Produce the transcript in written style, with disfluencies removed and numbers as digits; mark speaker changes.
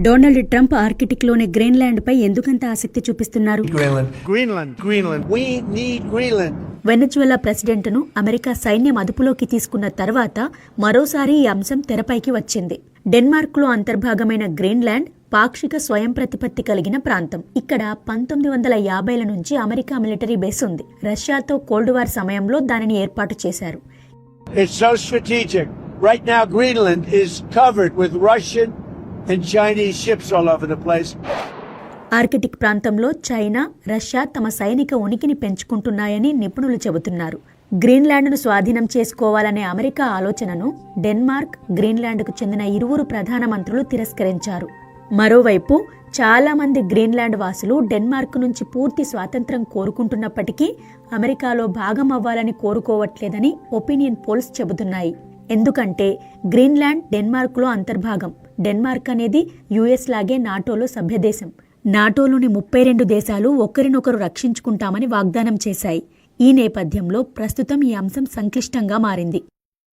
Speaker 1: Donald Trump ఆర్కిటిక్లోని గ్రీన్లాండ్పై ఎందుకంత ఆసక్తి చూపిస్తున్నారు?
Speaker 2: Greenland. We need Greenland.
Speaker 1: Venezuela ప్రెసిడెంట్ను అమెరికా సైన్యం అదుపులోకి తీసుకున్న తర్వాత మరోసారి ఈ అంశం తెరపైకి వచ్చింది. డెన్మార్క్లో అంతర్భాగమైన గ్రీన్లాండ్ పాక్షిక స్వయం ప్రతిపత్తి కలిగిన ప్రాంతం. ఇక్కడ 1950ల నుంచి అమెరికా మిలిటరీ బేస్ ఉంది. రష్యాతో కోల్డ్ వార్ సమయంలో దానిని ఏర్పాటు చేశారు.
Speaker 2: It's so strategic. Right now, Greenland is covered with Russian and Chinese ships all over the place.
Speaker 1: Arctic ప్రాంతంలో చైనా, రష్యా తమ సైనిక ఉనికిని పెంచుకుంటున్నాయని నిపుణులు చెబుతున్నారు. గ్రీన్లాండ్ను స్వాధీనం చేసుకోవాలనే అమెరికా ఆలోచనను డెన్మార్క్, గ్రీన్లాండ్కు చెందిన ఇరువురు ప్రధానమంత్రులు తిరస్కరించారు. మరోవైపు చాలా మంది గ్రీన్లాండ్ వాసులు డెన్మార్క్ నుంచి పూర్తి స్వాతంత్ర్యం కోరుకుంటున్నప్పటికీ అమెరికాలో భాగం అవ్వాలని కోరుకోవట్లేదని ఒపీనియన్ పోల్స్ చెబుతున్నాయి. ఎందుకంటే గ్రీన్లాండ్ డెన్మార్క్లో అంతర్భాగం. డెన్మార్క్ అనేది యుఎస్ లాగే నాటోలో సభ్యదేశం. నాటోలోని 32 దేశాలు ఒకరినొకరు రక్షించుకుంటామని వాగ్దానం చేశాయి. ఈ నేపథ్యంలో ప్రస్తుతం ఈ అంశం సంక్లిష్టంగా మారింది.